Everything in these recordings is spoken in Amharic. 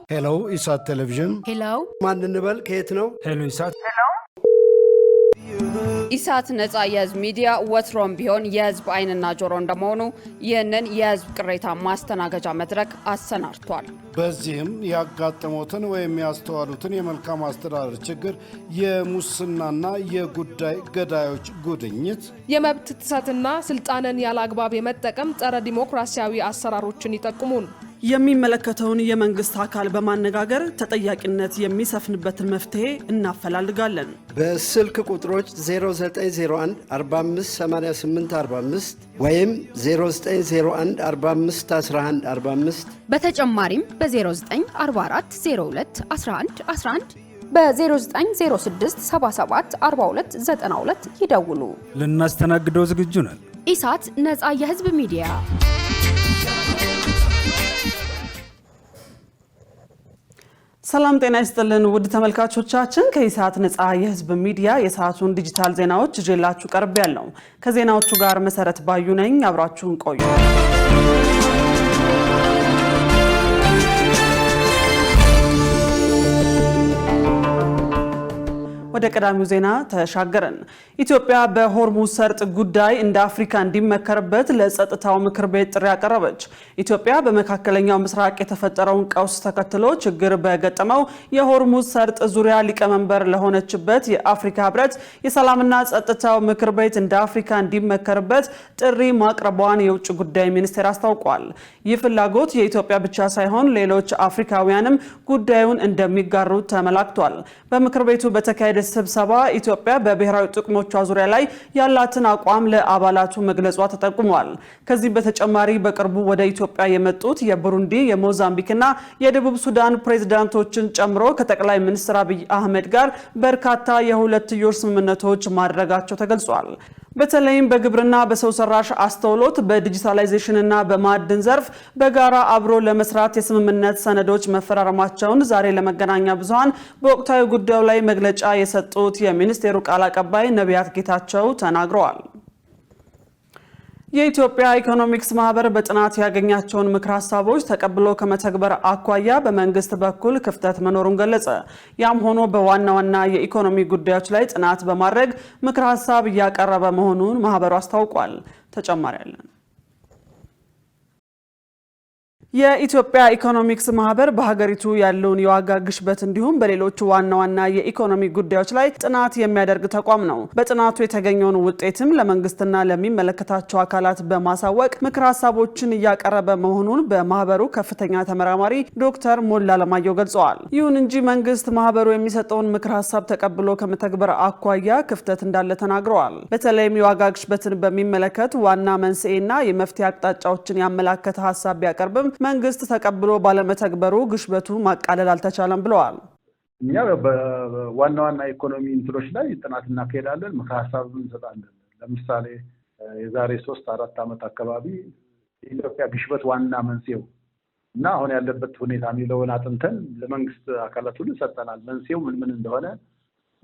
ሄሎ ኢሳት ቴሌቪዥን ሄሎ ማን እንበል ከየት ነው? ሄሎ ኢሳት ኢሳት ነጻ የህዝብ ሚዲያ ወትሮም ቢሆን የህዝብ አይንና ጆሮ እንደመሆኑ ይህንን የህዝብ ቅሬታ ማስተናገጃ መድረክ አሰናድቷል። በዚህም ያጋጠሙትን ወይም ያስተዋሉትን የመልካም አስተዳደር ችግር፣ የሙስናና የጉዳይ ገዳዮች ጉድኝት፣ የመብት ጥሰትና ስልጣንን ያለአግባብ የመጠቀም ጸረ ዲሞክራሲያዊ አሰራሮችን ይጠቁሙን። የሚመለከተውን የመንግስት አካል በማነጋገር ተጠያቂነት የሚሰፍንበትን መፍትሄ እናፈላልጋለን። በስልክ ቁጥሮች 0901 458845 ወይም 0901 451145 በተጨማሪም በ0944 02 11 11 በ0906 77 42 92 ይደውሉ። ልናስተናግደው ዝግጁ ነን። ኢሳት ነጻ የህዝብ ሚዲያ። ሰላም ጤና ይስጥልን ውድ ተመልካቾቻችን፣ ከኢሳት ነጻ የህዝብ ሚዲያ የሰዓቱን ዲጂታል ዜናዎች ይዤላችሁ ቀርቤያለሁ። ከዜናዎቹ ጋር መሰረት ባዩ ነኝ። አብራችሁን ቆዩ። ወደ ቀዳሚው ዜና ተሻገርን። ኢትዮጵያ በሆርሙዝ ሰርጥ ጉዳይ እንደ አፍሪካ እንዲመከርበት ለጸጥታው ምክር ቤት ጥሪ ያቀረበች። ኢትዮጵያ በመካከለኛው ምስራቅ የተፈጠረውን ቀውስ ተከትሎ ችግር በገጠመው የሆርሙዝ ሰርጥ ዙሪያ ሊቀመንበር ለሆነችበት የአፍሪካ ህብረት የሰላምና ጸጥታው ምክር ቤት እንደ አፍሪካ እንዲመከርበት ጥሪ ማቅረቧን የውጭ ጉዳይ ሚኒስቴር አስታውቋል። ይህ ፍላጎት የኢትዮጵያ ብቻ ሳይሆን ሌሎች አፍሪካውያንም ጉዳዩን እንደሚጋሩ ተመላክቷል። በምክር ቤቱ በተካሄደ ስብሰባ ኢትዮጵያ በብሔራዊ ጥቅሞቿ ዙሪያ ላይ ያላትን አቋም ለአባላቱ መግለጿ ተጠቁሟል። ከዚህ በተጨማሪ በቅርቡ ወደ ኢትዮጵያ የመጡት የቡሩንዲ፣ የሞዛምቢክና የደቡብ ሱዳን ፕሬዝዳንቶችን ጨምሮ ከጠቅላይ ሚኒስትር አብይ አህመድ ጋር በርካታ የሁለትዮሽ ስምምነቶች ማድረጋቸው ተገልጿል። በተለይም በግብርና፣ በሰው ሰራሽ አስተውሎት፣ በዲጂታላይዜሽንና በማዕድን ዘርፍ በጋራ አብሮ ለመስራት የስምምነት ሰነዶች መፈራረማቸውን ዛሬ ለመገናኛ ብዙሃን በወቅታዊ ጉዳዩ ላይ መግለጫ የሰጡት የሚኒስቴሩ ቃል አቀባይ ነቢያት ጌታቸው ተናግረዋል። የኢትዮጵያ ኢኮኖሚክስ ማህበር በጥናት ያገኛቸውን ምክር ሀሳቦች ተቀብሎ ከመተግበር አኳያ በመንግስት በኩል ክፍተት መኖሩን ገለጸ። ያም ሆኖ በዋና ዋና የኢኮኖሚ ጉዳዮች ላይ ጥናት በማድረግ ምክር ሀሳብ እያቀረበ መሆኑን ማህበሩ አስታውቋል። ተጨማሪ ያለን የኢትዮጵያ ኢኮኖሚክስ ማህበር በሀገሪቱ ያለውን የዋጋ ግሽበት እንዲሁም በሌሎች ዋና ዋና የኢኮኖሚ ጉዳዮች ላይ ጥናት የሚያደርግ ተቋም ነው። በጥናቱ የተገኘውን ውጤትም ለመንግስትና ለሚመለከታቸው አካላት በማሳወቅ ምክር ሀሳቦችን እያቀረበ መሆኑን በማህበሩ ከፍተኛ ተመራማሪ ዶክተር ሞላ ለማየሁ ገልጸዋል። ይሁን እንጂ መንግስት ማህበሩ የሚሰጠውን ምክር ሀሳብ ተቀብሎ ከመተግበር አኳያ ክፍተት እንዳለ ተናግረዋል። በተለይም የዋጋ ግሽበትን በሚመለከት ዋና መንስኤና የመፍትሄ አቅጣጫዎችን ያመላከተ ሀሳብ ቢያቀርብም መንግስት ተቀብሎ ባለመተግበሩ ግሽበቱ ማቃለል አልተቻለም ብለዋል። እኛ በዋና ዋና ኢኮኖሚ እንትሎች ላይ ጥናት እናካሄዳለን፣ ምክር ሀሳብ እንሰጣለን። ለምሳሌ የዛሬ 3-4 ዓመት አካባቢ የኢትዮጵያ ግሽበት ዋና መንስኤው እና አሁን ያለበት ሁኔታ የሚለውን አጥንተን ለመንግስት አካላት ሁሉ ሰጠናል። መንስኤው ምን እንደሆነ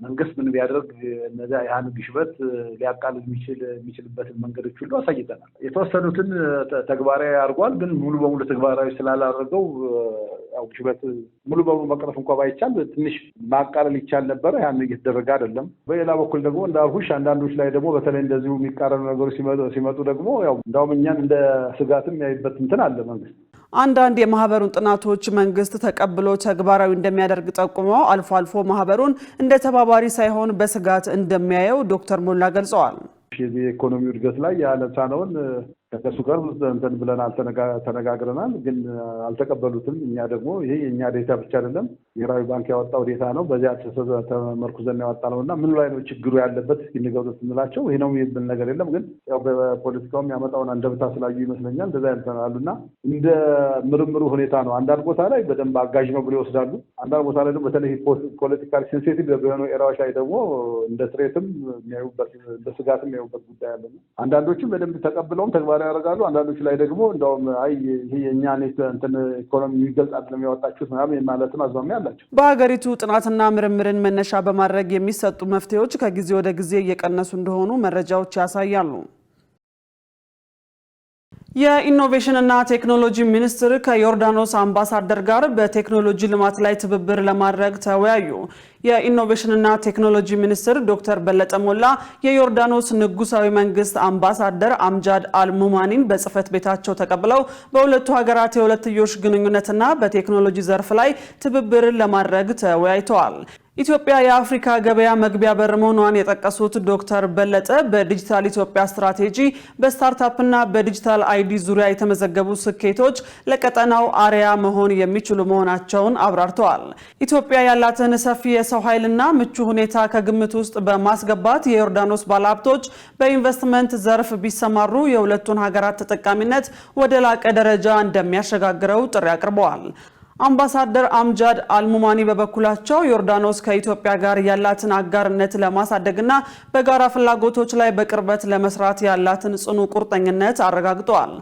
መንግስት ምን ቢያደርግ እነዛ ያን ግሽበት ሊያቃልል የሚችልበትን መንገዶች ሁሉ አሳይተናል። የተወሰኑትን ተግባራዊ አድርጓል፣ ግን ሙሉ በሙሉ ተግባራዊ ስላላደረገው ያው ግሽበት ሙሉ በሙሉ መቅረፍ እንኳን ባይቻል ትንሽ ማቃለል ይቻል ነበር። ያን እየተደረገ አይደለም። በሌላ በኩል ደግሞ እንዳልኩሽ አንዳንዶች ላይ ደግሞ በተለይ እንደዚሁ የሚቃረኑ ነገሮች ሲመጡ ደግሞ ያው እንዳውም እኛን እንደ ስጋትም ያይበት እንትን አለ መንግስት። አንዳንድ የማህበሩን ጥናቶች መንግስት ተቀብሎ ተግባራዊ እንደሚያደርግ ጠቁመው አልፎ አልፎ ማህበሩን እንደ ተባባሪ ሳይሆን በስጋት እንደሚያየው ዶክተር ሞላ ገልጸዋል። የኢኮኖሚ እድገት ላይ ያለቻነውን ከሱ ጋር እንትን ብለናል፣ ተነጋግረናል፣ ግን አልተቀበሉትም። እኛ ደግሞ ይሄ የኛ ዴታ ብቻ አይደለም፣ ብሔራዊ ባንክ ያወጣው ዴታ ነው። በዚያ ተመርኩዘን ያወጣነውና ምን ላይ ነው ችግሩ ያለበት ሲንገሩት እንላቸው ይሄ ነው የሚል ነገር የለም። ግን ያው በፖለቲካውም ያመጣውን አንደብታ ስላዩ ይመስለኛል እንደዛ ያልተናሉና እንደ ምርምሩ ሁኔታ ነው። አንዳንድ ቦታ ላይ በደንብ አጋዥ ነው ብለው ይወስዳሉ። አንዳንድ ቦታ ላይ ደግሞ በተለይ ፖለቲካሊ ሴንሲቲቭ በሆኑ ኤራዎች ላይ ደግሞ እንደ ትሬትም የሚያዩበት እንደ ስጋትም የሚያዩበት ጉዳይ አለ። አንዳንዶችም በደንብ ተቀብለውም ተግባራዊ ያደርጋሉ። አንዳንዶች ላይ ደግሞ እንደውም አይ ይሄ የኛ እንትን ኢኮኖሚ የሚገልጽ አይደለም ያወጣችሁት ምናምን ማለትም አዝማሚያ አላቸው። በሀገሪቱ ጥናትና ምርምርን መነሻ በማድረግ የሚሰጡ መፍትሄዎች ከጊዜ ወደ ጊዜ እየቀነሱ እንደሆኑ መረጃዎች ያሳያሉ። የኢኖቬሽንና ቴክኖሎጂ ሚኒስትር ከዮርዳኖስ አምባሳደር ጋር በቴክኖሎጂ ልማት ላይ ትብብር ለማድረግ ተወያዩ። የኢኖቬሽንና ቴክኖሎጂ ሚኒስትር ዶክተር በለጠ ሞላ የዮርዳኖስ ንጉሳዊ መንግስት አምባሳደር አምጃድ አልሙማኒን በጽህፈት ቤታቸው ተቀብለው በሁለቱ ሀገራት የሁለትዮሽ ግንኙነትና በቴክኖሎጂ ዘርፍ ላይ ትብብር ለማድረግ ተወያይተዋል። ኢትዮጵያ የአፍሪካ ገበያ መግቢያ በር መሆኗን የጠቀሱት ዶክተር በለጠ በዲጂታል ኢትዮጵያ ስትራቴጂ በስታርታፕና በዲጂታል አይዲ ዙሪያ የተመዘገቡ ስኬቶች ለቀጠናው አርአያ መሆን የሚችሉ መሆናቸውን አብራርተዋል። ኢትዮጵያ ያላትን ሰፊ የሰው ኃይልና ምቹ ሁኔታ ከግምት ውስጥ በማስገባት የዮርዳኖስ ባለሀብቶች በኢንቨስትመንት ዘርፍ ቢሰማሩ የሁለቱን ሀገራት ተጠቃሚነት ወደ ላቀ ደረጃ እንደሚያሸጋግረው ጥሪ አቅርበዋል። አምባሳደር አምጃድ አልሙማኒ በበኩላቸው ዮርዳኖስ ከኢትዮጵያ ጋር ያላትን አጋርነት ለማሳደግና በጋራ ፍላጎቶች ላይ በቅርበት ለመስራት ያላትን ጽኑ ቁርጠኝነት አረጋግጠዋል።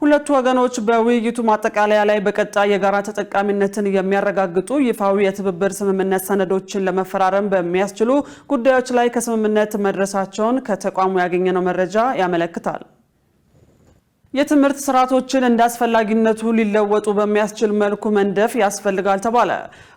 ሁለቱ ወገኖች በውይይቱ ማጠቃለያ ላይ በቀጣይ የጋራ ተጠቃሚነትን የሚያረጋግጡ ይፋዊ የትብብር ስምምነት ሰነዶችን ለመፈራረም በሚያስችሉ ጉዳዮች ላይ ከስምምነት መድረሳቸውን ከተቋሙ ያገኘነው መረጃ ያመለክታል። የትምህርት ስርዓቶችን እንዳስፈላጊነቱ ሊለወጡ በሚያስችል መልኩ መንደፍ ያስፈልጋል ተባለ።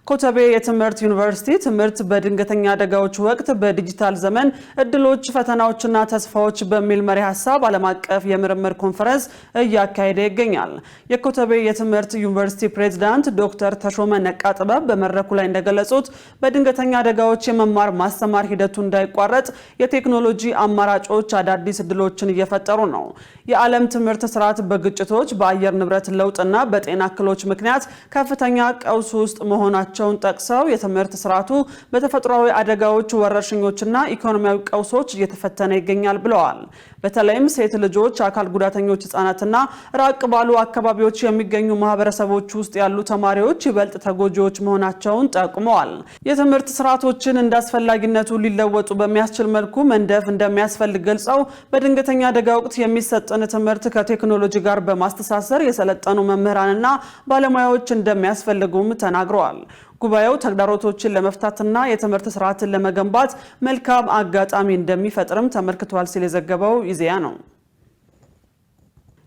ኮተቤ የትምህርት ዩኒቨርሲቲ ትምህርት በድንገተኛ አደጋዎች ወቅት በዲጂታል ዘመን እድሎች፣ ፈተናዎችና ተስፋዎች በሚል መሪ ሐሳብ ዓለም አቀፍ የምርምር ኮንፈረንስ እያካሄደ ይገኛል። የኮተቤ የትምህርት ዩኒቨርሲቲ ፕሬዝዳንት ዶክተር ተሾመ ነቃጥበብ በመድረኩ ላይ እንደገለጹት በድንገተኛ አደጋዎች የመማር ማስተማር ሂደቱ እንዳይቋረጥ የቴክኖሎጂ አማራጮች አዳዲስ እድሎችን እየፈጠሩ ነው። የዓለም ትምህርት ስርዓት በግጭቶች፣ በአየር ንብረት ለውጥና በጤና እክሎች ምክንያት ከፍተኛ ቀውስ ውስጥ መሆናቸውን ጠቅሰው የትምህርት ስርዓቱ በተፈጥሯዊ አደጋዎች፣ ወረርሽኞችና ኢኮኖሚያዊ ቀውሶች እየተፈተነ ይገኛል ብለዋል። በተለይም ሴት ልጆች፣ አካል ጉዳተኞች ህጻናትና ራቅ ባሉ አካባቢዎች የሚገኙ ማህበረሰቦች ውስጥ ያሉ ተማሪዎች ይበልጥ ተጎጂዎች መሆናቸውን ጠቁመዋል። የትምህርት ስርዓቶችን እንዳስፈላጊነቱ ሊለወጡ በሚያስችል መልኩ መንደፍ እንደሚያስፈልግ ገልጸው በድንገተኛ አደጋ ወቅት የሚሰጥን ትምህርት ከቴክኖሎጂ ጋር በማስተሳሰር የሰለጠኑ መምህራንና ባለሙያዎች እንደሚያስፈልጉም ተናግረዋል። ጉባኤው ተግዳሮቶችን ለመፍታትና የትምህርት ስርዓትን ለመገንባት መልካም አጋጣሚ እንደሚፈጥርም ተመልክቷል ሲል የዘገበው ኢዜአ ነው።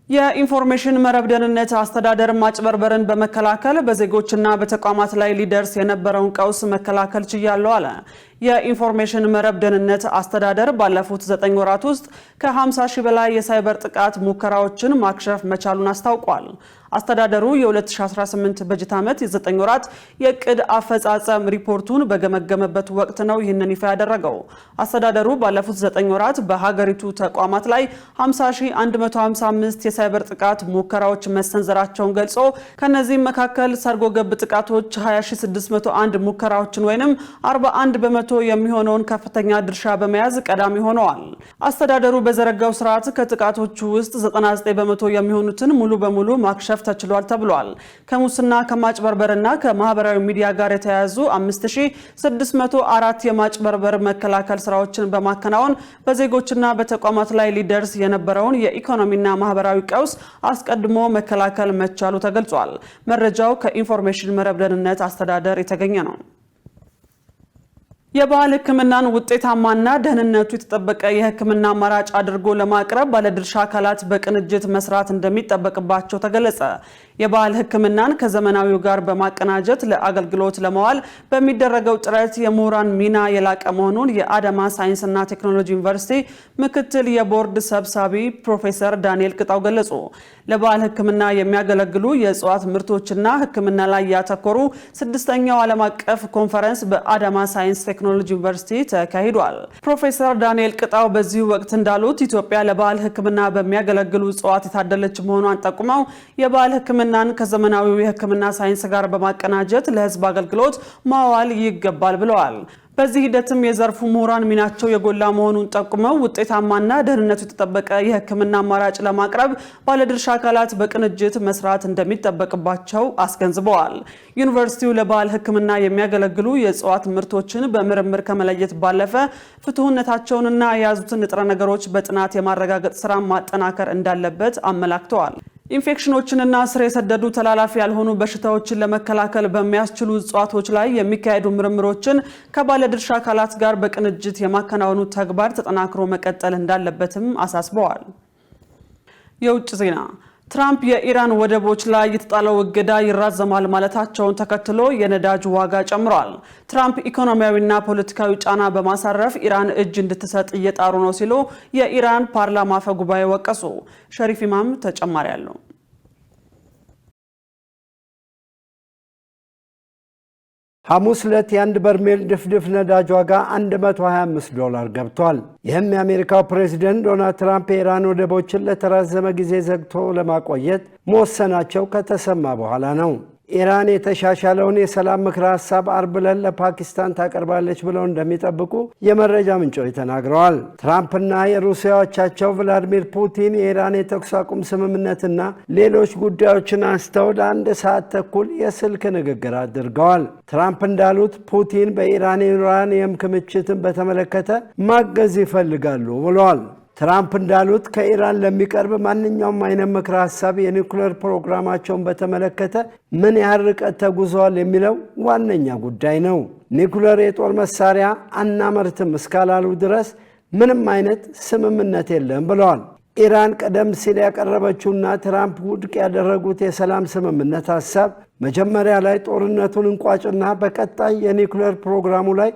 የኢንፎርሜሽን መረብ ደህንነት አስተዳደር ማጭበርበርን በመከላከል በዜጎችና በተቋማት ላይ ሊደርስ የነበረውን ቀውስ መከላከል ችያለሁ አለ። የኢንፎርሜሽን መረብ ደህንነት አስተዳደር ባለፉት 9 ወራት ውስጥ ከ50 ሺህ በላይ የሳይበር ጥቃት ሙከራዎችን ማክሸፍ መቻሉን አስታውቋል። አስተዳደሩ የ2018 በጀት ዓመት የ9 ወራት የዕቅድ አፈጻጸም ሪፖርቱን በገመገመበት ወቅት ነው ይህንን ይፋ ያደረገው። አስተዳደሩ ባለፉት 9 ወራት በሀገሪቱ ተቋማት ላይ 50155 የሳይበር ጥቃት ሙከራዎች መሰንዘራቸውን ገልጾ ከነዚህም መካከል ሰርጎ ገብ ጥቃቶች 20601 ሙከራዎችን ወይንም 41 በመቶ የሚሆነውን ከፍተኛ ድርሻ በመያዝ ቀዳሚ ሆነዋል። አስተዳደሩ በዘረጋው ስርዓት ከጥቃቶቹ ውስጥ 99 በመቶ የሚሆኑትን ሙሉ በሙሉ ማክሸፍ ተችሏል ተብሏል። ከሙስና ከማጭበርበርና ከማህበራዊ ሚዲያ ጋር የተያያዙ 5604 የማጭበርበር መከላከል ስራዎችን በማከናወን በዜጎችና በተቋማት ላይ ሊደርስ የነበረውን የኢኮኖሚና ማህበራዊ ቀውስ አስቀድሞ መከላከል መቻሉ ተገልጿል። መረጃው ከኢንፎርሜሽን መረብ ደህንነት አስተዳደር የተገኘ ነው። የባህል ሕክምናን ውጤታማና ደህንነቱ የተጠበቀ የሕክምና አማራጭ አድርጎ ለማቅረብ ባለድርሻ አካላት በቅንጅት መስራት እንደሚጠበቅባቸው ተገለጸ። የባህል ሕክምናን ከዘመናዊው ጋር በማቀናጀት ለአገልግሎት ለማዋል በሚደረገው ጥረት የምሁራን ሚና የላቀ መሆኑን የአዳማ ሳይንስና ቴክኖሎጂ ዩኒቨርሲቲ ምክትል የቦርድ ሰብሳቢ ፕሮፌሰር ዳንኤል ቅጣው ገለጹ። ለባህል ሕክምና የሚያገለግሉ የእጽዋት ምርቶችና ሕክምና ላይ ያተኮሩ 6ኛው ዓለም አቀፍ ኮንፈረንስ በአዳማ ሳይንስ ቴክኖሎጂ ዩኒቨርሲቲ ተካሂዷል። ፕሮፌሰር ዳንኤል ቅጣው በዚህ ወቅት እንዳሉት ኢትዮጵያ ለባህል ሕክምና በሚያገለግሉ እጽዋት የታደለች መሆኗን ጠቁመው የባህል ሕክምናን ከዘመናዊው የሕክምና ሳይንስ ጋር በማቀናጀት ለሕዝብ አገልግሎት ማዋል ይገባል ብለዋል። በዚህ ሂደትም የዘርፉ ምሁራን ሚናቸው የጎላ መሆኑን ጠቁመው ውጤታማና ደህንነቱ የተጠበቀ የሕክምና አማራጭ ለማቅረብ ባለድርሻ አካላት በቅንጅት መስራት እንደሚጠበቅባቸው አስገንዝበዋል። ዩኒቨርሲቲው ለባህል ሕክምና የሚያገለግሉ የእጽዋት ምርቶችን በምርምር ከመለየት ባለፈ ፍቱህነታቸውንና የያዙትን ንጥረ ነገሮች በጥናት የማረጋገጥ ስራ ማጠናከር እንዳለበት አመላክተዋል። ኢንፌክሽኖችንና ስር የሰደዱ ተላላፊ ያልሆኑ በሽታዎችን ለመከላከል በሚያስችሉ እጽዋቶች ላይ የሚካሄዱ ምርምሮችን ከባለድርሻ አካላት ጋር በቅንጅት የማከናወኑ ተግባር ተጠናክሮ መቀጠል እንዳለበትም አሳስበዋል። የውጭ ዜና ትራምፕ የኢራን ወደቦች ላይ የተጣለው እገዳ ይራዘማል ማለታቸውን ተከትሎ የነዳጅ ዋጋ ጨምሯል። ትራምፕ ኢኮኖሚያዊና ፖለቲካዊ ጫና በማሳረፍ ኢራን እጅ እንድትሰጥ እየጣሩ ነው ሲሉ የኢራን ፓርላማ አፈ ጉባኤ ወቀሱ። ሸሪፍ ኢማም ተጨማሪ አለው። ሐሙስ ዕለት የአንድ በርሜል ድፍድፍ ነዳጅ ዋጋ $125 ገብቷል። ይህም የአሜሪካው ፕሬዝዳንት ዶናልድ ትራምፕ የኢራን ወደቦችን ለተራዘመ ጊዜ ዘግቶ ለማቆየት መወሰናቸው ከተሰማ በኋላ ነው። ኢራን የተሻሻለውን የሰላም ምክረ ሐሳብ አርብ ዕለት ለፓኪስታን ታቀርባለች ብለው እንደሚጠብቁ የመረጃ ምንጮች ተናግረዋል። ትራምፕና የሩሲያዎቻቸው ቭላዲሚር ፑቲን የኢራን የተኩስ አቁም ስምምነትና ሌሎች ጉዳዮችን አንስተው ለ1 ሰዓት ተኩል የስልክ ንግግር አድርገዋል። ትራምፕ እንዳሉት ፑቲን በኢራን ዩራኒየም ክምችትን በተመለከተ ማገዝ ይፈልጋሉ ብለዋል። ትራምፕ እንዳሉት ከኢራን ለሚቀርብ ማንኛውም አይነት ምክረ ሐሳብ የኒውክሌር ፕሮግራማቸውን በተመለከተ ምን ያህል ርቀት ተጉዘዋል የሚለው ዋነኛ ጉዳይ ነው። ኒውክሌር የጦር መሳሪያ አናመርትም እስካላሉ ድረስ ምንም አይነት ስምምነት የለም ብለዋል። ኢራን ቀደም ሲል ያቀረበችውና ትራምፕ ውድቅ ያደረጉት የሰላም ስምምነት ሐሳብ መጀመሪያ ላይ ጦርነቱን እንቋጭና በቀጣይ የኒውክሌር ፕሮግራሙ ላይ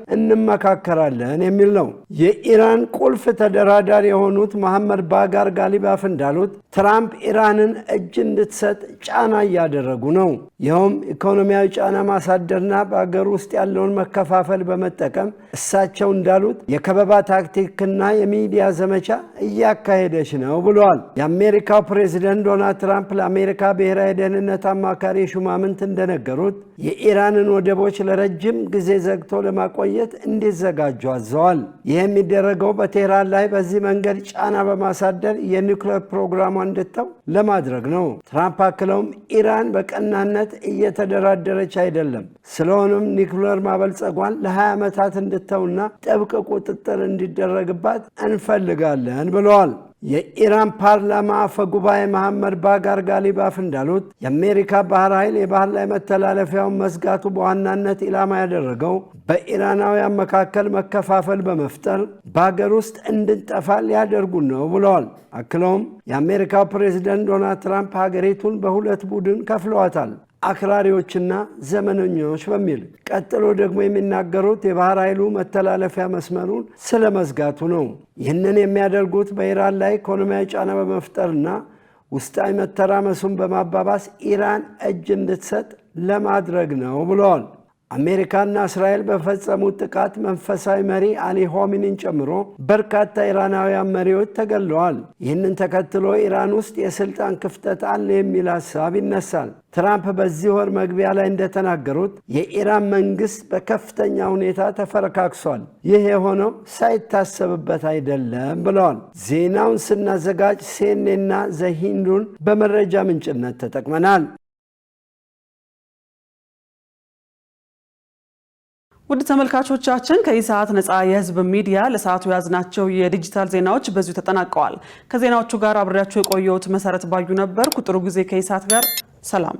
እንመካከራለን የሚል ነው። የኢራን ቁልፍ ተደራዳሪ የሆኑት መሐመድ ባጋር ጋሊባፍ እንዳሉት ትራምፕ ኢራንን እጅ እንድትሰጥ ጫና እያደረጉ ነው። ይኸውም ኢኮኖሚያዊ ጫና ማሳደርና በአገር ውስጥ ያለውን መከፋፈል በመጠቀም እሳቸው እንዳሉት የከበባ ታክቲክና የሚዲያ ዘመቻ እያካሄደች ነው ብለዋል። የአሜሪካው ፕሬዝዳንት ዶናልድ ትራምፕ ለአሜሪካ ብሔራዊ ደህንነት አማካሪ ሹማምንት እንደነገሩት የኢራንን ወደቦች ለረጅም ጊዜ ዘግቶ ለማቆየት እንዲዘጋጁ አዘዋል። ይህ የሚደረገው በቴህራን ላይ በዚህ መንገድ ጫና በማሳደር የኒውክሌር ፕሮግራሟ እንድተው ለማድረግ ነው። ትራምፕ አክለውም ኢራን በቀናነት እየተደራደረች አይደለም፣ ስለሆነም ኒውክሌር ማበልጸጓን ለ20 ዓመታት እንድተውና ጥብቅ ቁጥጥር እንዲደረግባት እንፈልጋለን ብለዋል። የኢራን ፓርላማ አፈ ጉባኤ መሐመድ ባጋር ጋሊባፍ እንዳሉት የአሜሪካ ባህር ኃይል የባህር ላይ መተላለፊያውን መዝጋቱ በዋናነት ኢላማ ያደረገው በኢራናውያን መካከል መከፋፈል በመፍጠር በሀገር ውስጥ እንድንጠፋ ሊያደርጉ ነው ብለዋል። አክለውም የአሜሪካው ፕሬዝዳንት ዶናልድ ትራምፕ ሀገሪቱን በሁለት ቡድን ከፍለዋታል፣ አክራሪዎችና ዘመነኞች በሚል። ቀጥሎ ደግሞ የሚናገሩት የባህር ኃይሉ መተላለፊያ መስመሩን ስለ መዝጋቱ ነው። ይህንን የሚያደርጉት በኢራን ላይ ኢኮኖሚያዊ ጫና በመፍጠርና ውስጣዊ መተራመሱን በማባባስ ኢራን እጅ እንድትሰጥ ለማድረግ ነው ብለዋል። አሜሪካና እስራኤል በፈጸሙት ጥቃት መንፈሳዊ መሪ አሊ ሆሚኒን ጨምሮ በርካታ ኢራናውያን መሪዎች ተገድለዋል። ይህንን ተከትሎ ኢራን ውስጥ የስልጣን ክፍተት አለ የሚል ሐሳብ ይነሳል። ትራምፕ በዚህ ወር መግቢያ ላይ እንደተናገሩት የኢራን መንግስት በከፍተኛ ሁኔታ ተፈረካክሷል፣ ይህ የሆነው ሳይታሰብበት አይደለም ብለዋል። ዜናውን ስናዘጋጅ ሲኤንኤንና ዘሂንዱን በመረጃ ምንጭነት ተጠቅመናል። ውድ ተመልካቾቻችን ከኢሳት ነፃ የህዝብ ሚዲያ ለሰዓቱ ያዝናቸው የዲጂታል ዜናዎች በዚሁ ተጠናቀዋል። ከዜናዎቹ ጋር አብሬያችሁ የቆየሁት መሰረት ባዩ ነበር። ቁጥሩ ጊዜ ከኢሳት ጋር ሰላም።